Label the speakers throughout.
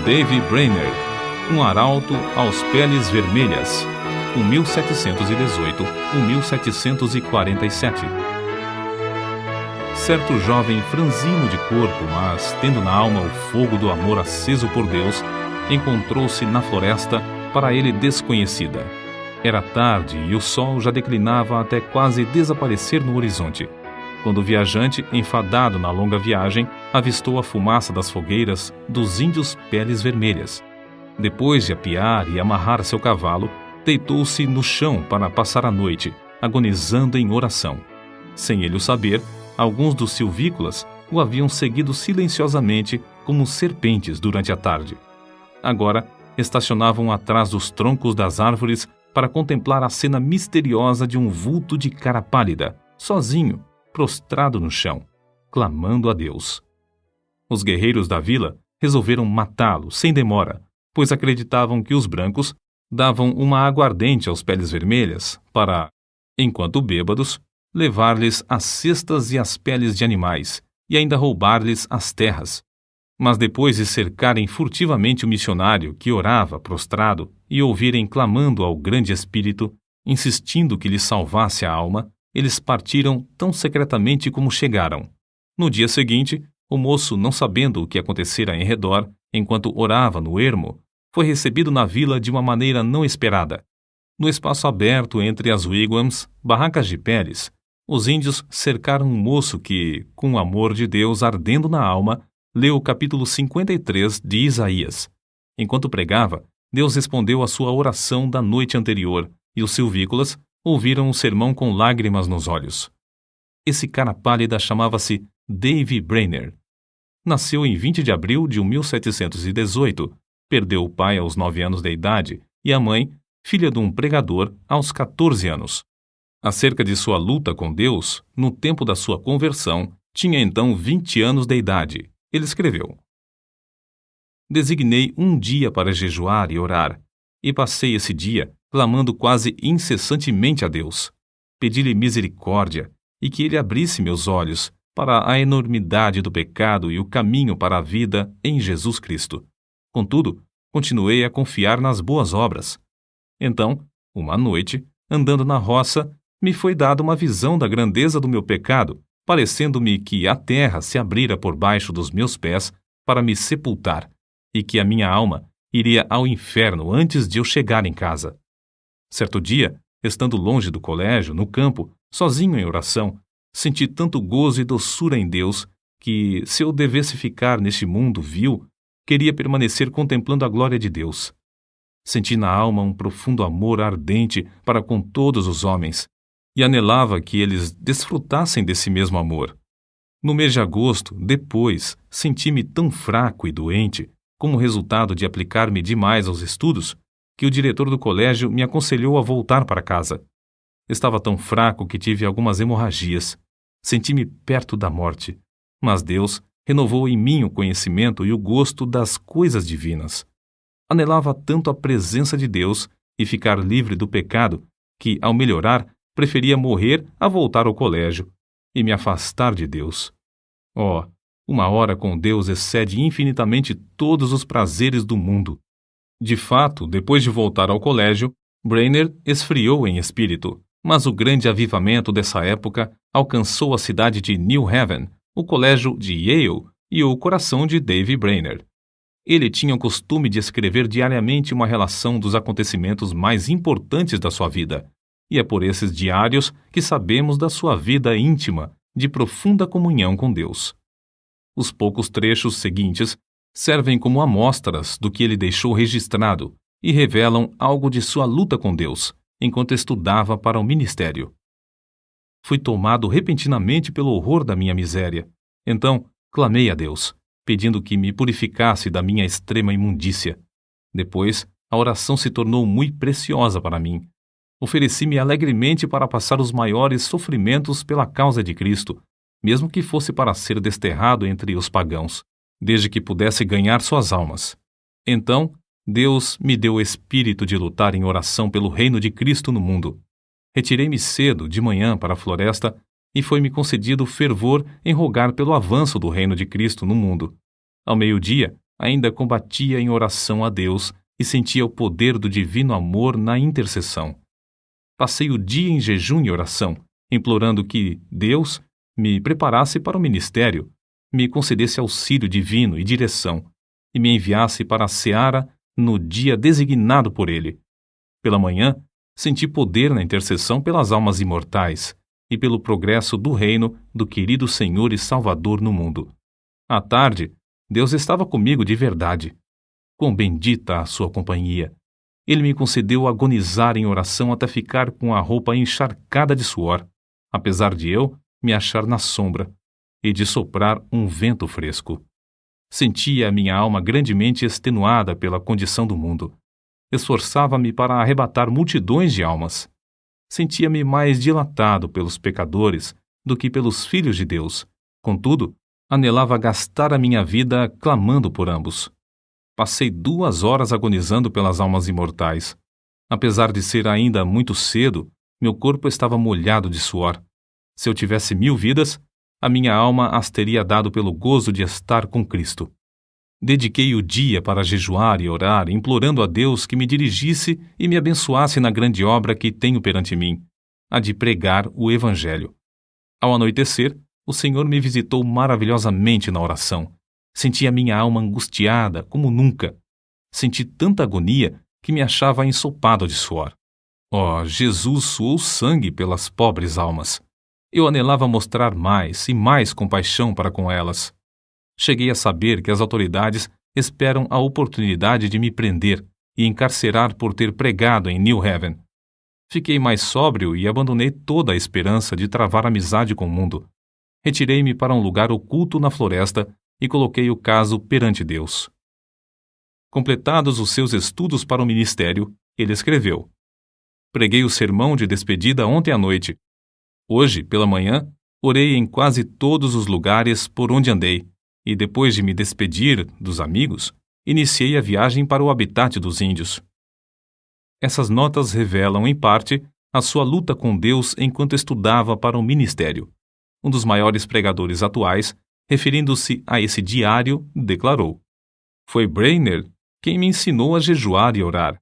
Speaker 1: Davy Brainerd, um arauto aos peles vermelhas, 1718-1747. Certo jovem franzino de corpo, mas tendo na alma o fogo do amor aceso por Deus, encontrou-se na floresta para ele desconhecida. Era tarde e o sol já declinava até quase desaparecer no horizonte, quando o viajante, enfadado na longa viagem, avistou a fumaça das fogueiras dos índios peles vermelhas. Depois de apiar e amarrar seu cavalo, deitou-se no chão para passar a noite, agonizando em oração. Sem ele o saber, alguns dos silvícolas o haviam seguido silenciosamente como serpentes durante a tarde. Agora, estacionavam atrás dos troncos das árvores para contemplar a cena misteriosa de um vulto de cara pálida, sozinho, prostrado no chão, clamando a Deus. Os guerreiros da vila resolveram matá-lo sem demora, pois acreditavam que os brancos davam uma aguardente aos peles vermelhas para, enquanto bêbados, levar-lhes as cestas e as peles de animais e ainda roubar-lhes as terras. Mas depois de cercarem furtivamente o missionário que orava prostrado e ouvirem clamando ao grande Espírito, insistindo que lhe salvasse a alma, eles partiram tão secretamente como chegaram. No dia seguinte, o moço, não sabendo o que acontecera em redor, enquanto orava no ermo, foi recebido na vila de uma maneira não esperada. No espaço aberto entre as wigwams, barracas de peles, os índios cercaram um moço que, com o amor de Deus ardendo na alma, leu o capítulo 53 de Isaías. Enquanto pregava, Deus respondeu à sua oração da noite anterior, e os silvícolas ouviram o sermão com lágrimas nos olhos. Esse cara pálida chamava-se Davy Brainerd. Nasceu em 20 de abril de 1718, perdeu o pai aos 9 anos de idade e a mãe, filha de um pregador, aos 14 anos. Acerca de sua luta com Deus, no tempo da sua conversão, tinha então 20 anos de idade. Ele escreveu: Designei um dia para jejuar e orar, e passei esse dia clamando quase incessantemente a Deus. Pedi-lhe misericórdia e que ele abrisse meus olhos para a enormidade do pecado e o caminho para a vida em Jesus Cristo. Contudo, continuei a confiar nas boas obras. Então, uma noite, andando na roça, me foi dada uma visão da grandeza do meu pecado, parecendo-me que a terra se abrira por baixo dos meus pés para me sepultar, e que a minha alma iria ao inferno antes de eu chegar em casa. Certo dia, estando longe do colégio, no campo, sozinho em oração, senti tanto gozo e doçura em Deus que, se eu devesse ficar neste mundo vil, queria permanecer contemplando a glória de Deus. Senti na alma um profundo amor ardente para com todos os homens, e anelava que eles desfrutassem desse mesmo amor. No mês de agosto, depois, senti-me tão fraco e doente, como resultado de aplicar-me demais aos estudos, que o diretor do colégio me aconselhou a voltar para casa. Estava tão fraco que tive algumas hemorragias. Senti-me perto da morte, mas Deus renovou em mim o conhecimento e o gosto das coisas divinas. Anelava tanto a presença de Deus e ficar livre do pecado que, ao melhorar, preferia morrer a voltar ao colégio e me afastar de Deus. Oh, uma hora com Deus excede infinitamente todos os prazeres do mundo. De fato, depois de voltar ao colégio, Brainerd esfriou em espírito, mas o grande avivamento dessa época alcançou a cidade de New Haven, o colégio de Yale e o coração de Davy Brainerd. Ele tinha o costume de escrever diariamente uma relação dos acontecimentos mais importantes da sua vida, e é por esses diários que sabemos da sua vida íntima, de profunda comunhão com Deus. Os poucos trechos seguintes servem como amostras do que ele deixou registrado e revelam algo de sua luta com Deus, enquanto estudava para o ministério. Fui tomado repentinamente pelo horror da minha miséria. Então, clamei a Deus, pedindo que me purificasse da minha extrema imundícia. Depois, a oração se tornou muito preciosa para mim. Ofereci-me alegremente para passar os maiores sofrimentos pela causa de Cristo, mesmo que fosse para ser desterrado entre os pagãos, desde que pudesse ganhar suas almas. Então, Deus me deu o espírito de lutar em oração pelo reino de Cristo no mundo. Retirei-me cedo, de manhã, para a floresta, e foi-me concedido fervor em rogar pelo avanço do reino de Cristo no mundo. Ao meio-dia, ainda combatia em oração a Deus e sentia o poder do divino amor na intercessão. Passei o dia em jejum e oração, implorando que Deus me preparasse para o ministério, me concedesse auxílio divino e direção, e me enviasse para a seara no dia designado por Ele. Pela manhã, senti poder na intercessão pelas almas imortais e pelo progresso do reino do querido Senhor e Salvador no mundo. À tarde, Deus estava comigo de verdade. Quão bendita a sua companhia! Ele me concedeu agonizar em oração até ficar com a roupa encharcada de suor, apesar de eu me achar na sombra e de soprar um vento fresco. Sentia a minha alma grandemente extenuada pela condição do mundo. Esforçava-me para arrebatar multidões de almas. Sentia-me mais dilatado pelos pecadores do que pelos filhos de Deus. Contudo, anelava gastar a minha vida clamando por ambos. Passei 2 horas agonizando pelas almas imortais. Apesar de ser ainda muito cedo, meu corpo estava molhado de suor. Se eu tivesse 1000 vidas, a minha alma as teria dado pelo gozo de estar com Cristo. Dediquei o dia para jejuar e orar, implorando a Deus que me dirigisse e me abençoasse na grande obra que tenho perante mim, a de pregar o Evangelho. Ao anoitecer, o Senhor me visitou maravilhosamente na oração. Senti a minha alma angustiada como nunca. Senti tanta agonia que me achava ensopado de suor. Oh, Jesus suou sangue pelas pobres almas. Eu anelava mostrar mais e mais compaixão para com elas. Cheguei a saber que as autoridades esperam a oportunidade de me prender e encarcerar por ter pregado em New Haven. Fiquei mais sóbrio e abandonei toda a esperança de travar amizade com o mundo. Retirei-me para um lugar oculto na floresta e coloquei o caso perante Deus. Completados os seus estudos para o ministério, ele escreveu: Preguei o sermão de despedida ontem à noite. Hoje, pela manhã, orei em quase todos os lugares por onde andei, e depois de me despedir dos amigos, iniciei a viagem para o habitat dos índios. Essas notas revelam, em parte, a sua luta com Deus enquanto estudava para o ministério. Um dos maiores pregadores atuais, referindo-se a esse diário, declarou: Foi Brainerd quem me ensinou a jejuar e orar.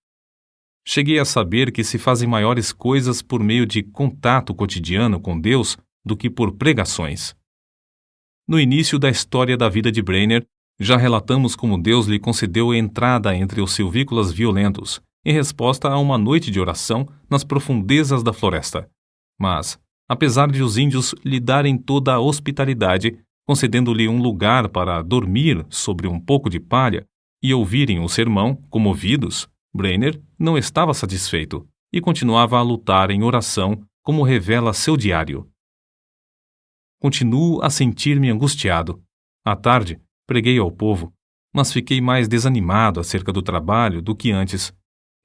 Speaker 1: Cheguei a saber que se fazem maiores coisas por meio de contato cotidiano com Deus do que por pregações. No início da história da vida de Brainerd, já relatamos como Deus lhe concedeu entrada entre os silvícolas violentos, em resposta a uma noite de oração nas profundezas da floresta. Mas, apesar de os índios lhe darem toda a hospitalidade, concedendo-lhe um lugar para dormir sobre um pouco de palha e ouvirem o sermão, comovidos, Brainerd não estava satisfeito e continuava a lutar em oração, como revela seu diário. Continuo a sentir-me angustiado. À tarde, preguei ao povo, mas fiquei mais desanimado acerca do trabalho do que antes.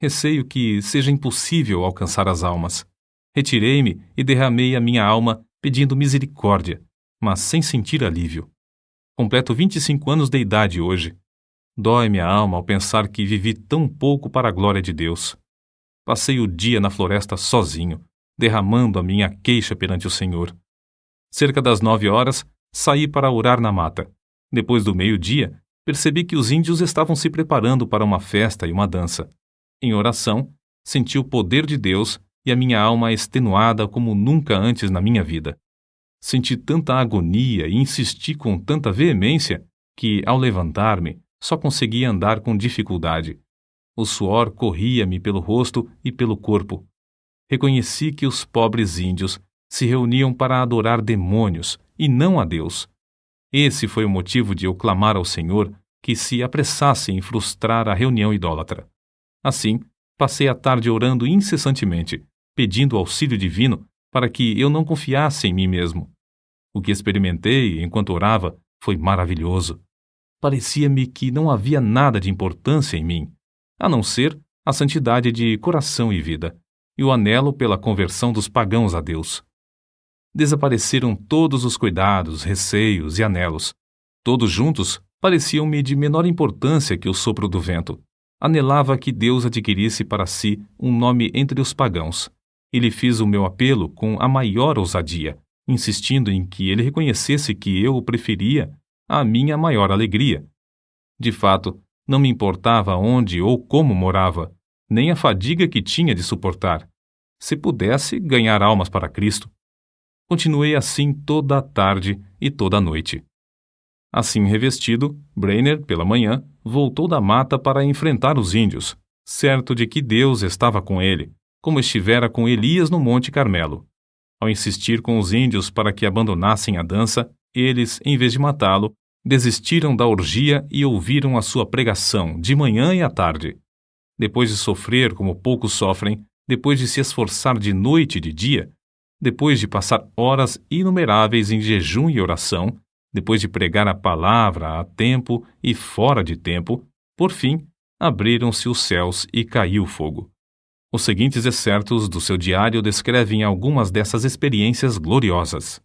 Speaker 1: Receio que seja impossível alcançar as almas. Retirei-me e derramei a minha alma pedindo misericórdia, mas sem sentir alívio. Completo 25 anos de idade hoje. Dói-me a alma ao pensar que vivi tão pouco para a glória de Deus. Passei o dia na floresta sozinho, derramando a minha queixa perante o Senhor. Cerca das 9 horas, saí para orar na mata. Depois do meio-dia, percebi que os índios estavam se preparando para uma festa e uma dança. Em oração, senti o poder de Deus e a minha alma extenuada como nunca antes na minha vida. Senti tanta agonia e insisti com tanta veemência que, ao levantar-me, só conseguia andar com dificuldade. O suor corria-me pelo rosto e pelo corpo. Reconheci que os pobres índios se reuniam para adorar demônios e não a Deus. Esse foi o motivo de eu clamar ao Senhor que se apressasse em frustrar a reunião idólatra. Assim, passei a tarde orando incessantemente, pedindo auxílio divino para que eu não confiasse em mim mesmo. O que experimentei enquanto orava foi maravilhoso. Parecia-me que não havia nada de importância em mim, a não ser a santidade de coração e vida, e o anelo pela conversão dos pagãos a Deus. Desapareceram todos os cuidados, receios e anelos. Todos juntos pareciam-me de menor importância que o sopro do vento. Anelava que Deus adquirisse para si um nome entre os pagãos, e lhe fiz o meu apelo com a maior ousadia, insistindo em que ele reconhecesse que eu o preferia à minha maior alegria. De fato, não me importava onde ou como morava, nem a fadiga que tinha de suportar. Se pudesse ganhar almas para Cristo. Continuei assim toda a tarde e toda a noite. Assim revestido, Brainerd, pela manhã, voltou da mata para enfrentar os índios, certo de que Deus estava com ele, como estivera com Elias no Monte Carmelo. Ao insistir com os índios para que abandonassem a dança, eles, em vez de matá-lo, desistiram da orgia e ouviram a sua pregação de manhã e à tarde. Depois de sofrer como poucos sofrem, depois de se esforçar de noite e de dia, depois de passar horas inumeráveis em jejum e oração, depois de pregar a palavra a tempo e fora de tempo, por fim, abriram-se os céus e caiu fogo. Os seguintes excertos do seu diário descrevem algumas dessas experiências gloriosas.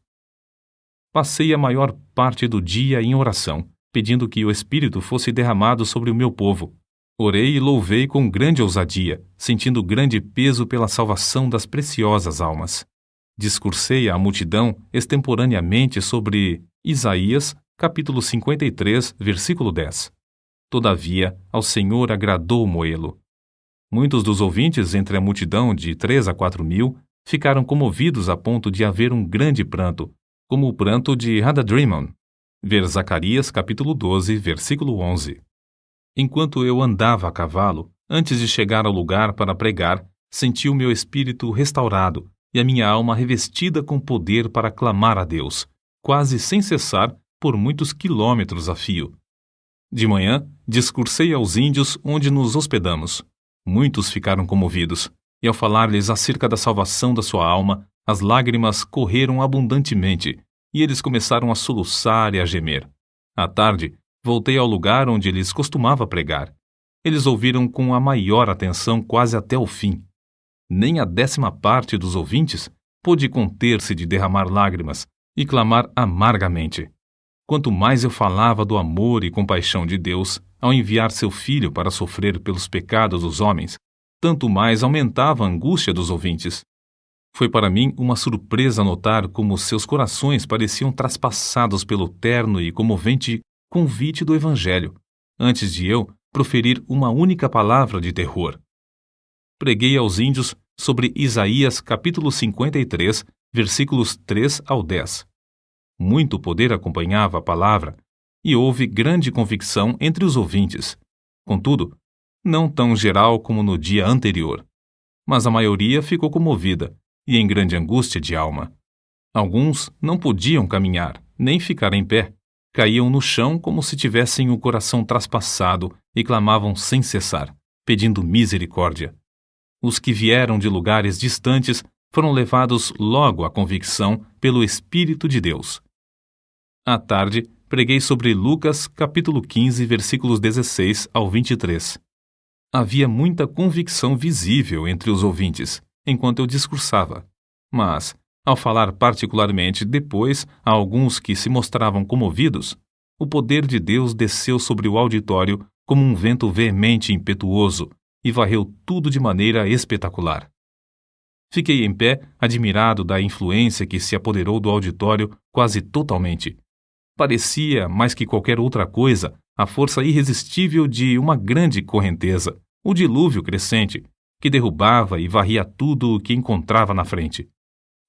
Speaker 1: Passei a maior parte do dia em oração, pedindo que o Espírito fosse derramado sobre o meu povo. Orei e louvei com grande ousadia, sentindo grande peso pela salvação das preciosas almas. Discursei à multidão extemporaneamente sobre Isaías, capítulo 53, versículo 10. Todavia, ao Senhor agradou moê-lo. Muitos dos ouvintes entre a multidão de 3 a 4 mil ficaram comovidos a ponto de haver um grande pranto, como o pranto de Hadadrimon. Ver Zacarias, capítulo 12, versículo 11. Enquanto eu andava a cavalo, antes de chegar ao lugar para pregar, senti o meu espírito restaurado e a minha alma revestida com poder para clamar a Deus, quase sem cessar, por muitos quilômetros a fio. De manhã, discursei aos índios onde nos hospedamos. Muitos ficaram comovidos, e ao falar-lhes acerca da salvação da sua alma, as lágrimas correram abundantemente, e eles começaram a soluçar e a gemer. À tarde, voltei ao lugar onde eles costumava pregar. Eles ouviram com a maior atenção quase até o fim. Nem a 10ª parte dos ouvintes pôde conter-se de derramar lágrimas e clamar amargamente. Quanto mais eu falava do amor e compaixão de Deus ao enviar seu Filho para sofrer pelos pecados dos homens, tanto mais aumentava a angústia dos ouvintes. Foi para mim uma surpresa notar como seus corações pareciam traspassados pelo terno e comovente convite do Evangelho, antes de eu proferir uma única palavra de terror. Preguei aos índios sobre Isaías capítulo 53, versículos 3 ao 10. Muito poder acompanhava a palavra, e houve grande convicção entre os ouvintes. Contudo, não tão geral como no dia anterior. Mas a maioria ficou comovida e em grande angústia de alma. Alguns não podiam caminhar, nem ficar em pé. Caíam no chão como se tivessem o coração traspassado e clamavam sem cessar, pedindo misericórdia. Os que vieram de lugares distantes foram levados logo à convicção pelo Espírito de Deus. À tarde, preguei sobre Lucas, capítulo 15, versículos 16 ao 23. Havia muita convicção visível entre os ouvintes, enquanto eu discursava. Mas, ao falar particularmente depois a alguns que se mostravam comovidos, o poder de Deus desceu sobre o auditório como um vento veemente e impetuoso e varreu tudo de maneira espetacular. Fiquei em pé, admirado da influência que se apoderou do auditório quase totalmente. Parecia, mais que qualquer outra coisa, a força irresistível de uma grande correnteza, o dilúvio crescente, que derrubava e varria tudo o que encontrava na frente.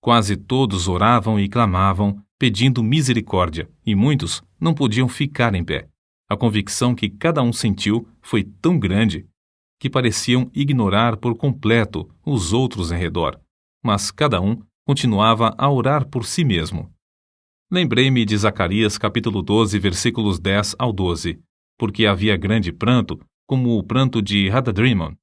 Speaker 1: Quase todos oravam e clamavam, pedindo misericórdia, e muitos não podiam ficar em pé. A convicção que cada um sentiu foi tão grande que pareciam ignorar por completo os outros em redor, mas cada um continuava a orar por si mesmo. Lembrei-me de Zacarias capítulo 12, versículos 10 ao 12, porque havia grande pranto, como o pranto de Hadadrimon,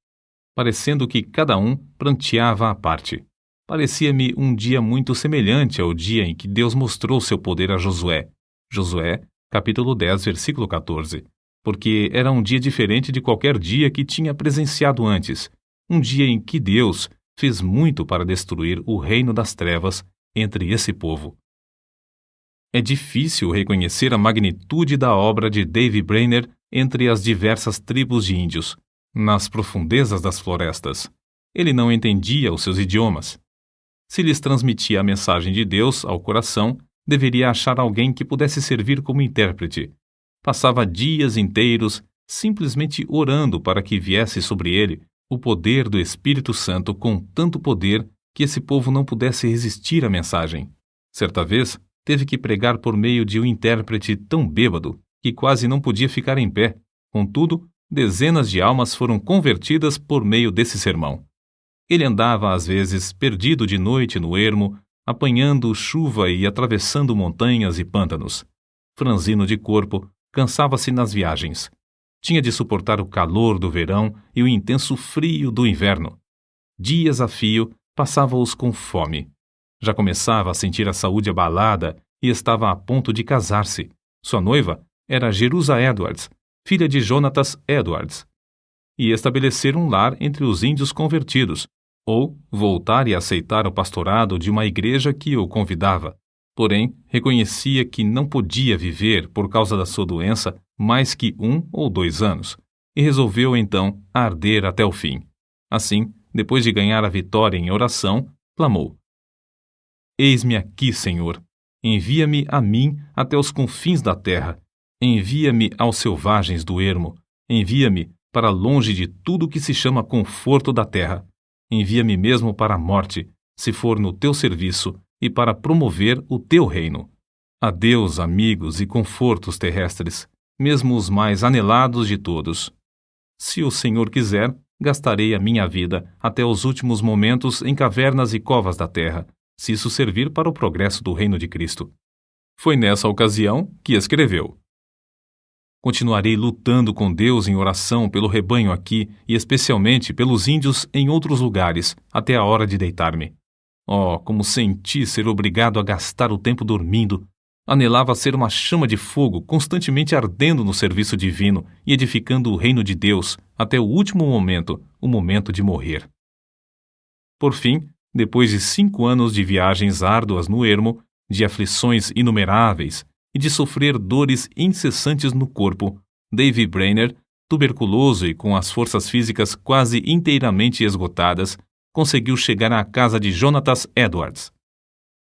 Speaker 1: parecendo que cada um pranteava à parte. Parecia-me um dia muito semelhante ao dia em que Deus mostrou seu poder a Josué. Josué, capítulo 10, versículo 14. Porque era um dia diferente de qualquer dia que tinha presenciado antes, um dia em que Deus fez muito para destruir o reino das trevas entre esse povo. É difícil reconhecer a magnitude da obra de Davy Brainerd entre as diversas tribos de índios, nas profundezas das florestas. Ele não entendia os seus idiomas. Se lhes transmitia a mensagem de Deus ao coração, deveria achar alguém que pudesse servir como intérprete. Passava dias inteiros simplesmente orando para que viesse sobre ele o poder do Espírito Santo com tanto poder que esse povo não pudesse resistir à mensagem. Certa vez, teve que pregar por meio de um intérprete tão bêbado que quase não podia ficar em pé. Contudo, dezenas de almas foram convertidas por meio desse sermão. Ele andava, às vezes, perdido de noite no ermo, apanhando chuva e atravessando montanhas e pântanos. Franzino de corpo, cansava-se nas viagens. Tinha de suportar o calor do verão e o intenso frio do inverno. Dias a fio, passava-os com fome. Já começava a sentir a saúde abalada e estava a ponto de casar-se. Sua noiva era Jerusa Edwards, filha de Jonatas Edwards, e estabelecer um lar entre os índios convertidos, ou voltar e aceitar o pastorado de uma igreja que o convidava. Porém, reconhecia que não podia viver, por causa da sua doença, mais que 1 ou 2 anos, e resolveu então arder até o fim. Assim, depois de ganhar a vitória em oração, clamou: Eis-me aqui, Senhor. Envia-me a mim até os confins da terra. Envia-me aos selvagens do ermo. Envia-me para longe de tudo que se chama conforto da terra. Envia-me mesmo para a morte, se for no teu serviço, e para promover o teu reino. Adeus, amigos e confortos terrestres, mesmo os mais anelados de todos. Se o Senhor quiser, gastarei a minha vida até os últimos momentos em cavernas e covas da terra, se isso servir para o progresso do reino de Cristo. Foi nessa ocasião que escreveu: Continuarei lutando com Deus em oração pelo rebanho aqui e especialmente pelos índios em outros lugares, até a hora de deitar-me. Oh, como senti ser obrigado a gastar o tempo dormindo! Anelava ser uma chama de fogo constantemente ardendo no serviço divino e edificando o reino de Deus até o último momento, o momento de morrer. Por fim, depois de 5 anos de viagens árduas no ermo, de aflições inumeráveis e de sofrer dores incessantes no corpo, Davy Brainerd, tuberculoso e com as forças físicas quase inteiramente esgotadas, conseguiu chegar à casa de Jonatas Edwards.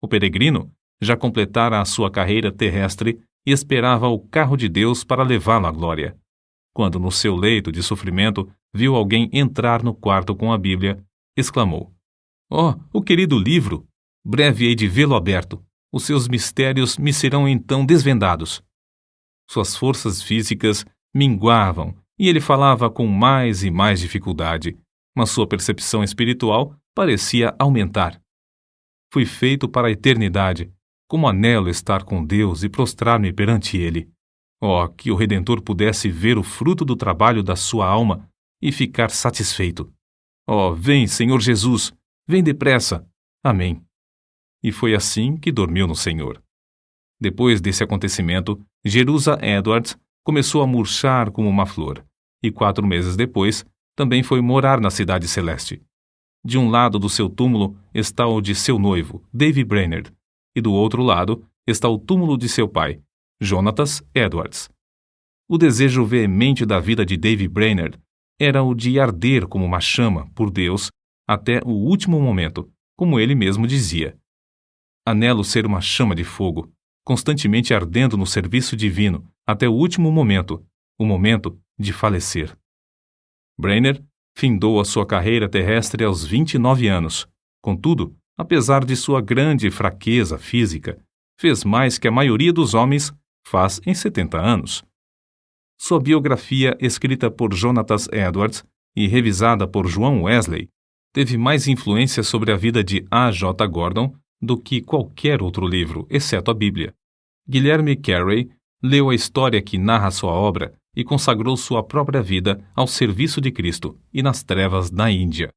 Speaker 1: O peregrino já completara a sua carreira terrestre e esperava o carro de Deus para levá-lo à glória. Quando, no seu leito de sofrimento, viu alguém entrar no quarto com a Bíblia, exclamou: Oh, o querido livro! Breve hei de vê-lo aberto. Os seus mistérios me serão então desvendados. Suas forças físicas minguavam e ele falava com mais e mais dificuldade, mas sua percepção espiritual parecia aumentar. Fui feito para a eternidade. Como anelo estar com Deus e prostrar-me perante Ele. Oh, que o Redentor pudesse ver o fruto do trabalho da sua alma e ficar satisfeito. Oh, vem, Senhor Jesus, vem depressa. Amém. E foi assim que dormiu no Senhor. Depois desse acontecimento, Jerusa Edwards começou a murchar como uma flor, e 4 meses depois, também foi morar na Cidade Celeste. De um lado do seu túmulo está o de seu noivo, Davy Brainerd, e do outro lado está o túmulo de seu pai, Jonatas Edwards. O desejo veemente da vida de Davy Brainerd era o de arder como uma chama por Deus até o último momento, como ele mesmo dizia. Anelo ser uma chama de fogo, constantemente ardendo no serviço divino até o último momento, o momento de falecer. Brainerd findou a sua carreira terrestre aos 29 anos. Contudo, apesar de sua grande fraqueza física, fez mais que a maioria dos homens faz em 70 anos. Sua biografia, escrita por Jonatas Edwards e revisada por João Wesley, teve mais influência sobre a vida de A. J. Gordon do que qualquer outro livro, exceto a Bíblia. Guilherme Carey leu a história que narra sua obra e consagrou sua própria vida ao serviço de Cristo e nas trevas da Índia.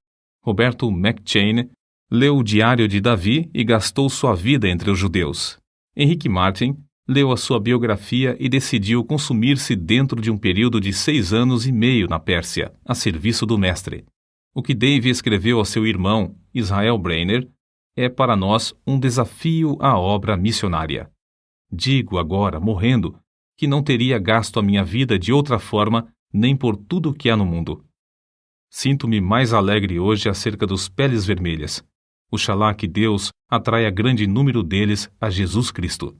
Speaker 1: Roberto McCheyne leu o Diário de Davi e gastou sua vida entre os judeus. Henrique Martin leu a sua biografia e decidiu consumir-se dentro de um período de 6 anos e meio na Pérsia, a serviço do Mestre. O que Davy escreveu a seu irmão, Israel Brainerd, é para nós um desafio à obra missionária. Digo agora, morrendo, que não teria gasto a minha vida de outra forma nem por tudo o que há no mundo. Sinto-me mais alegre hoje acerca dos peles vermelhas. Oxalá que Deus atraia grande número deles a Jesus Cristo.